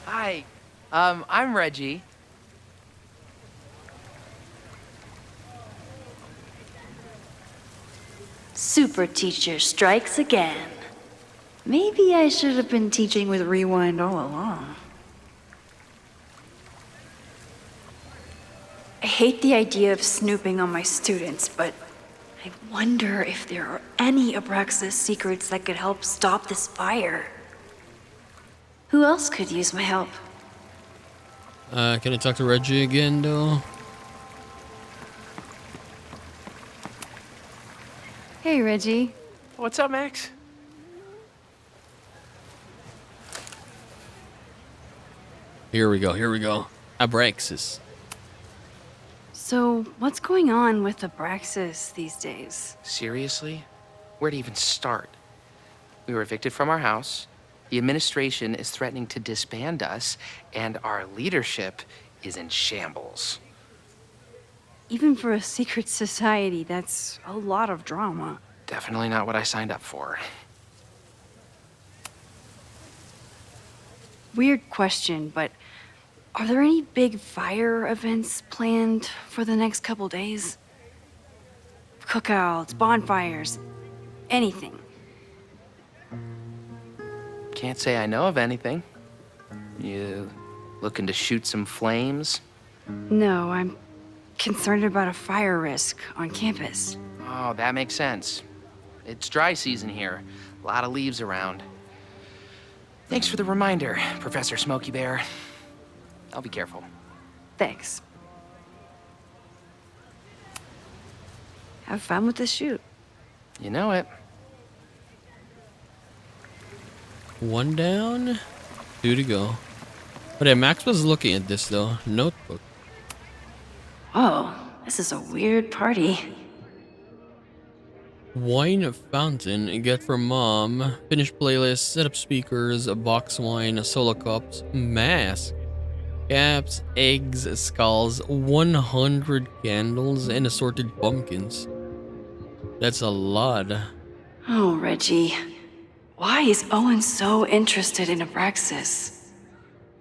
Hi. I'm Reggie. Super teacher strikes again. Maybe I should have been teaching with Rewind all along. I hate the idea of snooping on my students, but I wonder if there are any Abraxas secrets that could help stop this fire. Who else could use my help? Can I talk to Reggie again, though? Hey, Reggie. What's up, Max? Here we go. Abraxas. So, what's going on with Abraxas these days? Seriously? Where to even start? We were evicted from our house. The administration is threatening to disband us, and our leadership is in shambles. Even for a secret society, that's a lot of drama. Definitely not what I signed up for. Weird question, but are there any big fire events planned for the next couple days? Cookouts, bonfires, anything. Can't say I know of anything. You looking to shoot some flames? No, I'm concerned about a fire risk on campus. Oh, that makes sense. It's dry season here. A lot of leaves around. Thanks for the reminder, Professor Smokey Bear. I'll be careful. Thanks. Have fun with the shoot. You know it. One down, 2 to go. But yeah, Max was looking at this though. Notebook. Whoa, this is a weird party. Wine fountain, get from mom. Finish playlist, set up speakers, a box wine, solo cups, mask, caps, eggs, skulls, 100 candles, and assorted pumpkins. That's a lot. Oh, Reggie. Why is Owen so interested in Abraxas?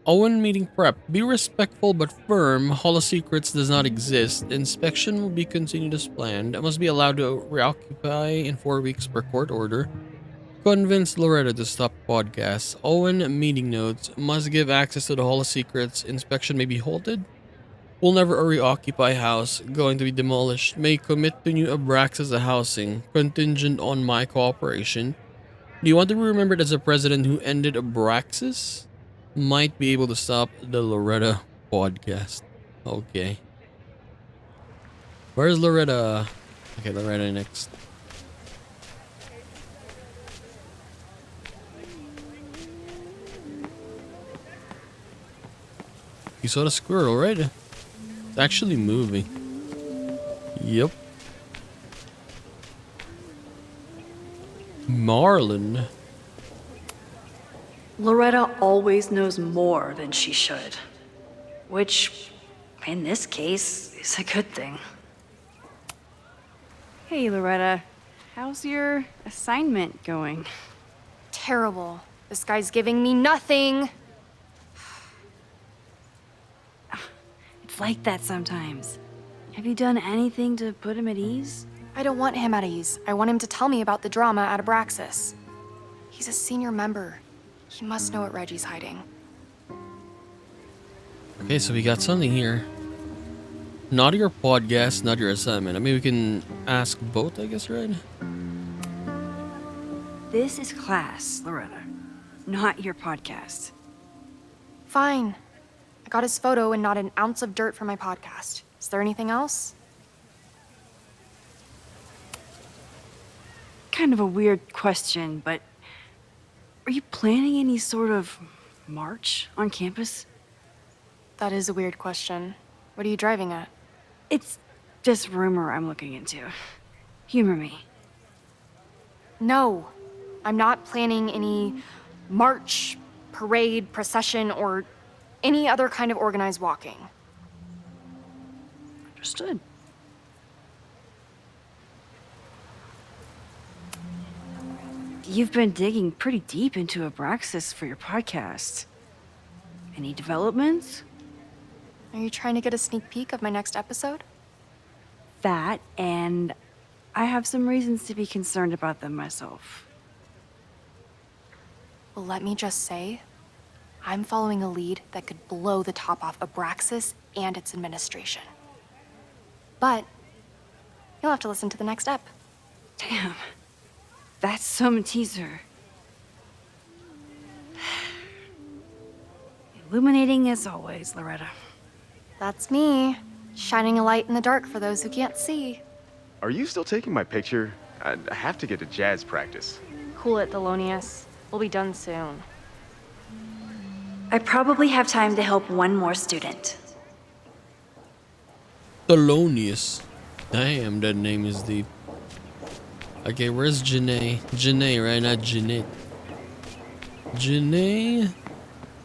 Owen meeting prep. Be respectful but firm. Hall of Secrets does not exist. Inspection will be continued as planned. Must be allowed to reoccupy in 4 weeks per court order. Convince Loretta to stop podcasts. Owen meeting notes. Must give access to the Hall of Secrets. Inspection may be halted. Will never reoccupy house. Going to be demolished. May commit to new Abraxas housing. Contingent on my cooperation. Do you want to be remembered as a president who ended Abraxas? Might be able to stop the Loretta podcast. Okay. Where's Loretta? Okay, Loretta next. You saw the squirrel, right? It's actually moving. Yep. Marlin. Loretta always knows more than she should. Which, in this case, is a good thing. Hey, Loretta. How's your assignment going? Terrible. This guy's giving me nothing. It's like that sometimes. Have you done anything to put him at ease? I don't want him at ease. I want him to tell me about the drama at Abraxas. He's a senior member. He must know what Reggie's hiding. Okay, so we got something here. Not your podcast, not your assignment. I mean, we can ask both, I guess, right? This is class, Loretta. Not your podcast. Fine. I got his photo and not an ounce of dirt for my podcast. Is there anything else? Kind of a weird question, but are you planning any sort of march on campus? That is a weird question. What are you driving at? It's just rumor I'm looking into. Humor me. No, I'm not planning any march, parade, procession, or any other kind of organized walking. Understood. You've been digging pretty deep into Abraxas for your podcast. Any developments? Are you trying to get a sneak peek of my next episode? That, and I have some reasons to be concerned about them myself. Well, let me just say, I'm following a lead that could blow the top off Abraxas and its administration. But you'll have to listen to the next ep. Damn. That's some teaser. Illuminating as always, Loretta. That's me, shining a light in the dark for those who can't see. Are you still taking my picture? I have to get to jazz practice. Cool it, Thelonious. We'll be done soon. I probably have time to help one more student. Thelonious. Damn, that name is deep. Okay, where's Janae? Janae, right? Not Jeanette. Janae?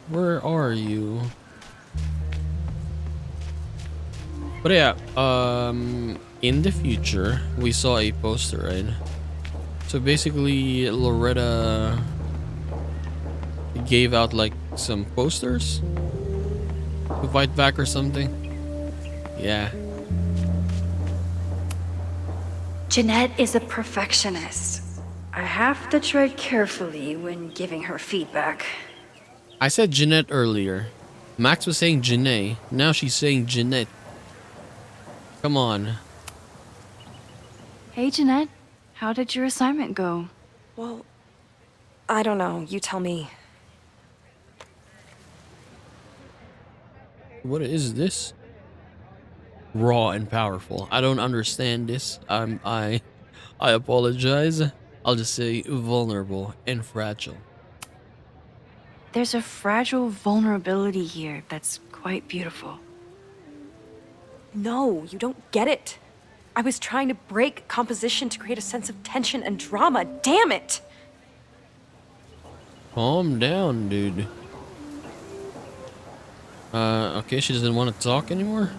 Where are you? But yeah, in the future, we saw a poster, right? So basically, Loretta gave out like some posters to fight back or something. Yeah. Jeanette is a perfectionist. I have to tread carefully when giving her feedback. I said Jeanette earlier. Max was saying Janae. Now she's saying Jeanette. Come on. Hey, Jeanette. How did your assignment go? Well, I don't know. You tell me. What is this? Raw and powerful. I don't understand this. I apologize. I'll just say vulnerable and fragile. There's a fragile vulnerability here that's quite beautiful. No, you don't get it. I was trying to break composition to create a sense of tension and drama. Damn it! Calm down, dude. Okay, she doesn't want to talk anymore.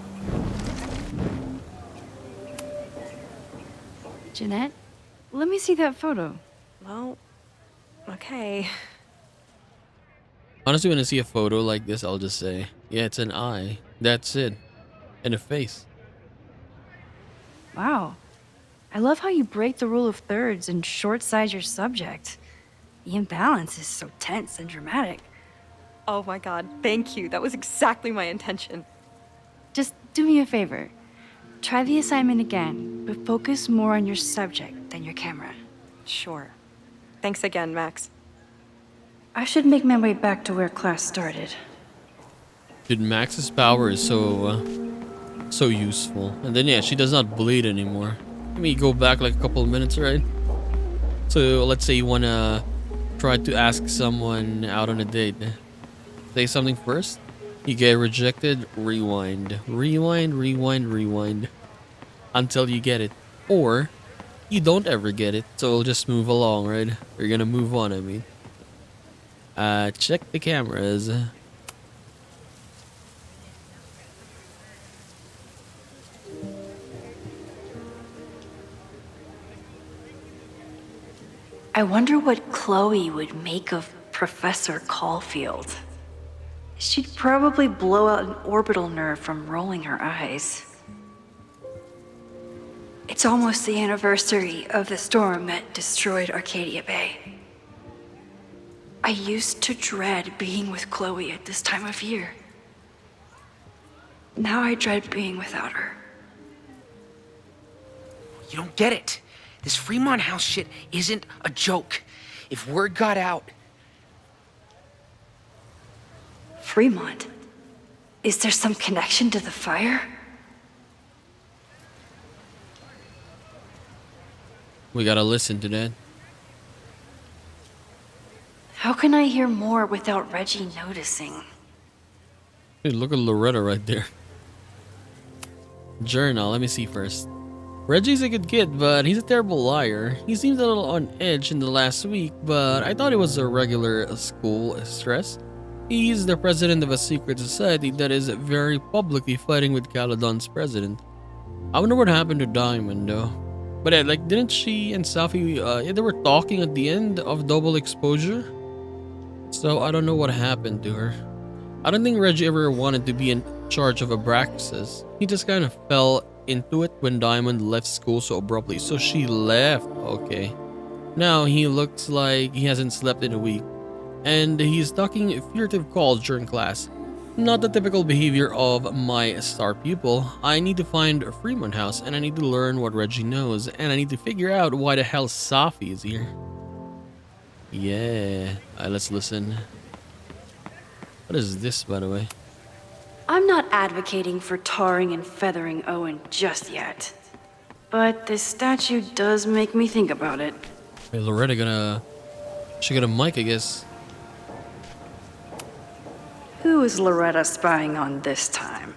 Jeanette, let me see that photo. Well, okay. Honestly, when I see a photo like this, I'll just say, yeah, it's an eye. That's it. And a face. Wow. I love how you break the rule of thirds and short-size your subject. The imbalance is so tense and dramatic. Oh my god, thank you. That was exactly my intention. Just do me a favor. Try the assignment again, but focus more on your subject than your camera. Sure. Thanks again, Max. I should make my way back to where class started. Dude, Max's power is so useful. And then yeah, she does not bleed anymore. Let me go back like a couple of minutes, right? So let's say you wanna try to ask someone out on a date. Say something first. You get rejected, rewind. Rewind, rewind, rewind. Until you get it. Or you don't ever get it, so we'll just move along, right? You're gonna move on, I mean. Check the cameras. I wonder what Chloe would make of Professor Caulfield. She'd probably blow out an orbital nerve from rolling her eyes. It's almost the anniversary of the storm that destroyed Arcadia Bay. I used to dread being with Chloe at this time of year. Now I dread being without her. You don't get it. This Fremont House shit isn't a joke. If word got out... Fremont? Is there some connection to the fire? We gotta listen to that. How can I hear more without Reggie noticing? Dude, look at Loretta right there. Journal, let me see first. Reggie's a good kid, but he's a terrible liar. He seemed a little on edge in the last week, but I thought it was a regular school stress. He's the president of a secret society that is very publicly fighting with Caledon's president. I wonder what happened to Diamond, though. But yeah, like, didn't she and Safi, they were talking at the end of Double Exposure? So I don't know what happened to her. I don't think Reggie ever wanted to be in charge of Abraxas. He just kind of fell into it when Diamond left school so abruptly, so she left. Okay. Now he looks like he hasn't slept in a week. And he's ducking furtive calls during class. Not the typical behavior of my star pupil. I need to find Fremont House, and I need to learn what Reggie knows, and I need to figure out why the hell Safi is here. Yeah. Alright, let's listen. What is this, by the way? I'm not advocating for tarring and feathering Owen just yet. But this statue does make me think about it. Hey, Loretta gonna... She got a mic, I guess. Who is Loretta spying on this time?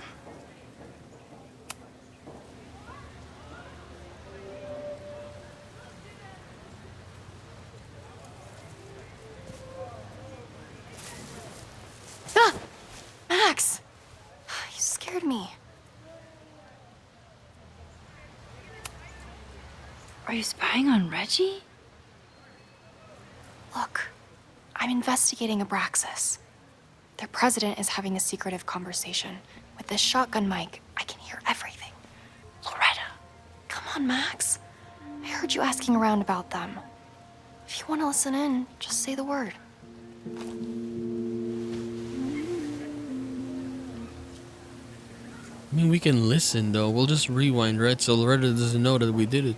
Ah! Max! You scared me. Are you spying on Reggie? Look, I'm investigating Abraxas. Their president is having a secretive conversation. With this shotgun mic, I can hear everything. Loretta, come on, Max. I heard you asking around about them. If you want to listen in, just say the word. I mean, we can listen, though. We'll just rewind, right? So Loretta doesn't know that we did it.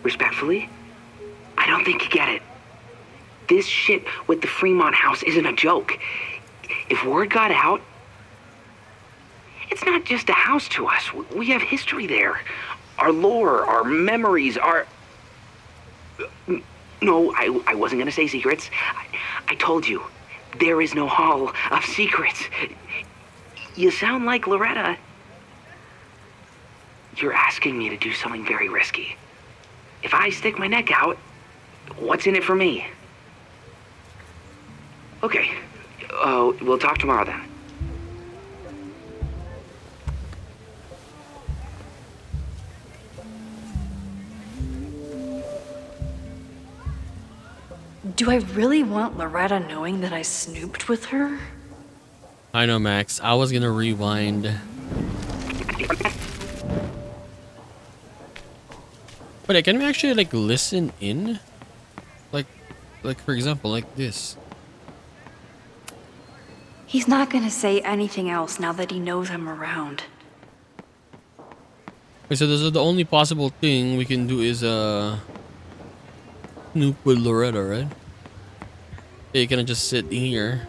Respectfully, I don't think you get it. This shit with the Fremont house isn't a joke. If word got out, it's not just a house to us. We have history there. Our lore, our memories, our... No, I wasn't gonna say secrets. I told you, there is no hall of secrets. You sound like Loretta. You're asking me to do something very risky. If I stick my neck out, what's in it for me? Okay, we'll talk tomorrow then. Do I really want Loretta knowing that I snooped with her? I know, Max. I was gonna rewind. But can we actually like listen in? Like for example, like this. He's not gonna say anything else now that he knows I'm around. Okay, so this is the only possible thing we can do is snoop with Loretta, right? Yeah, you can just sit here.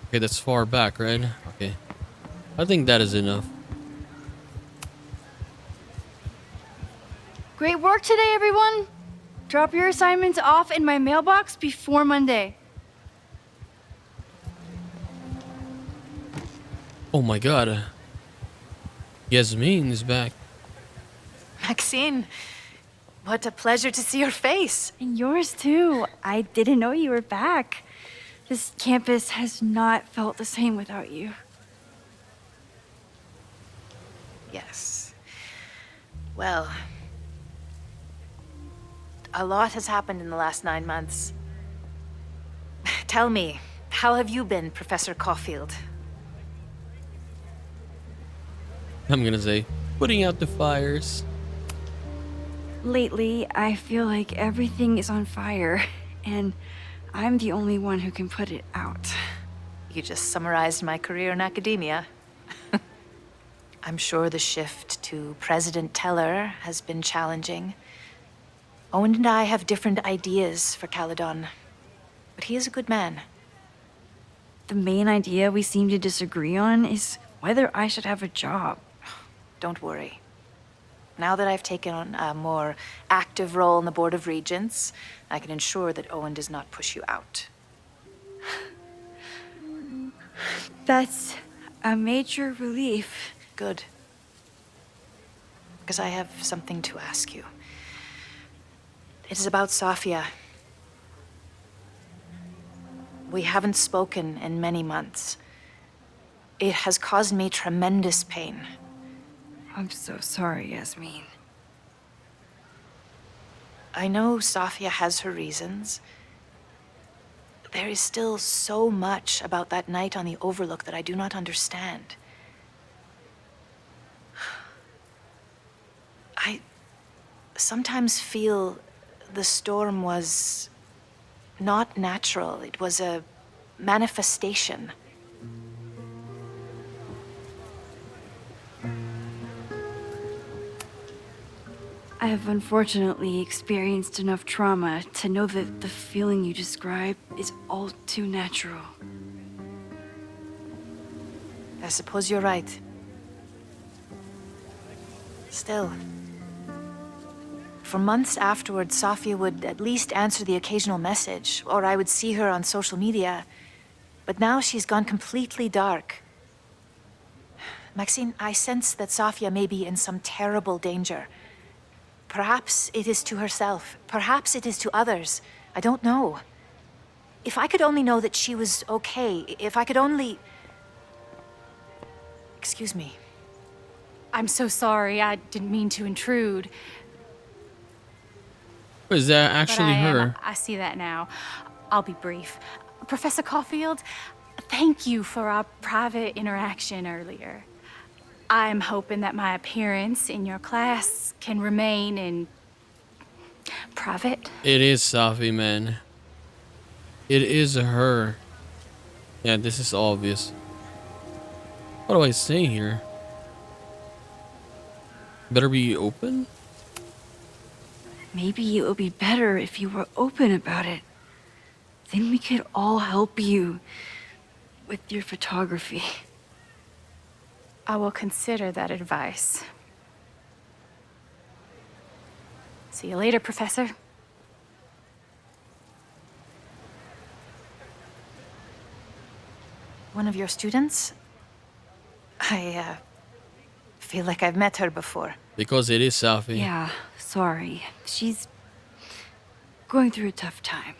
Okay, that's far back, right? Okay. I think that is enough. Great work today, everyone. Drop your assignments off in my mailbox before Monday. Oh my god. Yasmin is back. Maxine, what a pleasure to see your face. And yours too. I didn't know you were back. This campus has not felt the same without you. Yes. Well, a lot has happened in the last 9 months. Tell me, how have you been, Professor Caulfield? I'm gonna say, putting out the fires. Lately, I feel like everything is on fire, and I'm the only one who can put it out. You just summarized my career in academia. I'm sure the shift to President Teller has been challenging. Owen and I have different ideas for Caledon, but he is a good man. The main idea we seem to disagree on is whether I should have a job. Don't worry. Now that I've taken on a more active role in the Board of Regents, I can ensure that Owen does not push you out. That's a major relief. Good. Because I have something to ask you. It is about Safia. We haven't spoken in many months. It has caused me tremendous pain. I'm so sorry, Yasmin. I know Safia has her reasons. There is still so much about that night on the Overlook that I do not understand. I sometimes feel the storm was not natural. It was a manifestation. I have unfortunately experienced enough trauma to know that the feeling you describe is all too natural. I suppose you're right. Still, for months afterward, Safia would at least answer the occasional message, or I would see her on social media. But now she's gone completely dark. Maxine, I sense that Safia may be in some terrible danger. Perhaps it is to herself. Perhaps it is to others. I don't know. If I could only know that she was okay, if I could only... Excuse me. I'm so sorry. I didn't mean to intrude. Is that actually But her? I see that now. I'll be brief. Professor Caulfield, thank you for our private interaction earlier. I'm hoping that my appearance in your class can remain in private. It is Safi, man. It is her. Yeah, this is obvious. What do I say here? Better be open? Maybe it would be better if you were open about it. Then we could all help you with your photography. I will consider that advice. See you later, Professor. One of your students? I feel like I've met her before. Because it is Safi. Yeah, sorry. She's going through a tough time.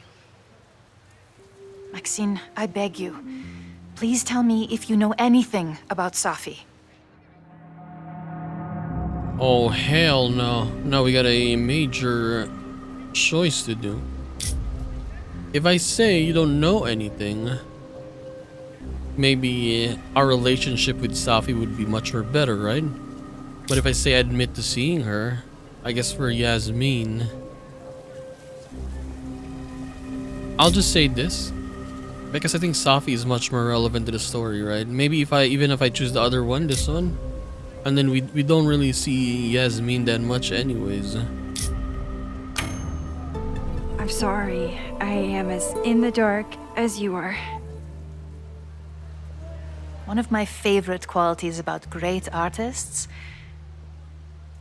Maxine, I beg you. Please tell me if you know anything about Safi. Oh, hell no. Now we got a major choice to do. If I say you don't know anything, maybe our relationship with Safi would be much more better, right? But if I say I admit to seeing her, I guess for Yasmin, I'll just say this. Because I think Safi is much more relevant to the story, right? Maybe if I choose the other one, this one, and then we don't really see Yasmin that much anyways. I'm sorry. I am as in the dark as you are. One of my favorite qualities about great artists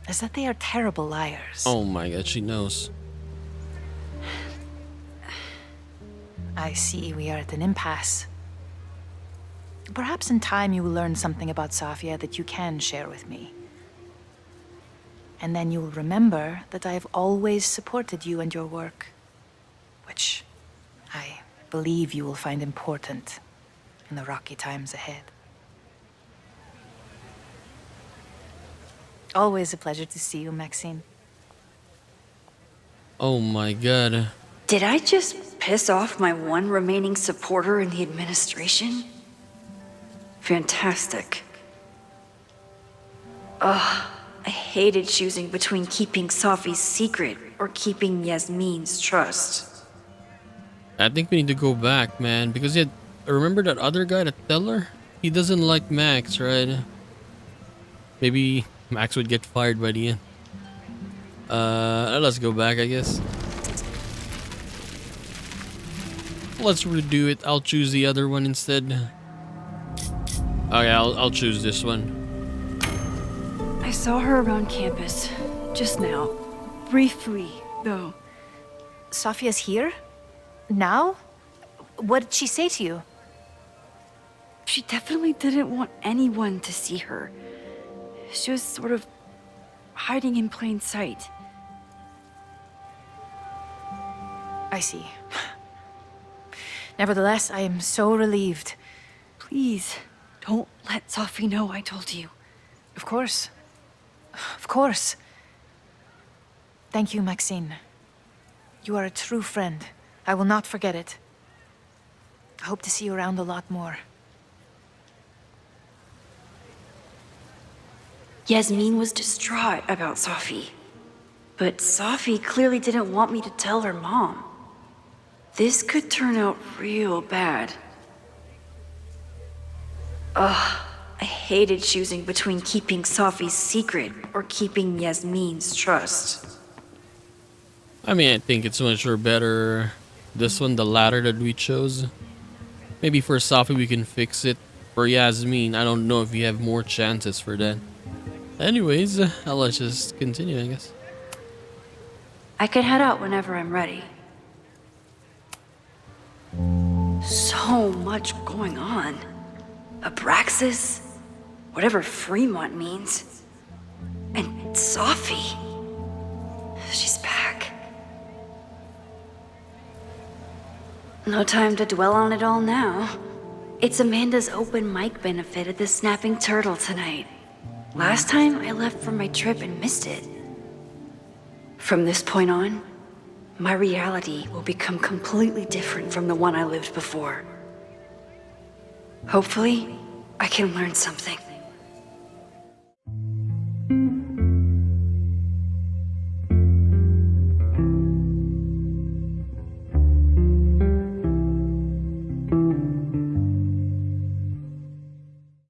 is that they are terrible liars. Oh my god, she knows. I see we are at an impasse. Perhaps in time you will learn something about Safia that you can share with me. And then you will remember that I have always supported you and your work, which I believe you will find important in the rocky times ahead. Always a pleasure to see you, Maxine. Oh my god. Did I just piss off my one remaining supporter in the administration? Fantastic. Ugh, I hated choosing between keeping Safi's secret or keeping Yasmin's trust. I think we need to go back, man, because remember that other guy, the teller? He doesn't like Max, right? Maybe Max would get fired by the end. Let's go back, I guess. Let's redo it. I'll choose the other one instead. Okay, I'll choose this one. I saw her around campus just now. Briefly, though. Safia's here? Now? What did she say to you? She definitely didn't want anyone to see her. She was sort of hiding in plain sight. I see. Nevertheless, I am so relieved. Please, don't let Safi know I told you. Of course. Of course. Thank you, Maxine. You are a true friend. I will not forget it. I hope to see you around a lot more. Yasmin was distraught about Safi. But Safi clearly didn't want me to tell her mom. This could turn out real bad. Ugh, I hated choosing between keeping Safi's secret or keeping Yasmin's trust. I mean, I think it's much more better. This one, the latter that we chose. Maybe for Safi we can fix it. For Yasmin, I don't know if we have more chances for that. Anyways, let's just continue, I guess. I could head out whenever I'm ready. So much going on. Abraxas, whatever Fremont means, and Safi. She's back. No time to dwell on it all now. It's Amanda's open mic benefit at the Snapping Turtle tonight. Last time I left for my trip and missed it. From this point on, my reality will become completely different from the one I lived before. Hopefully, I can learn something.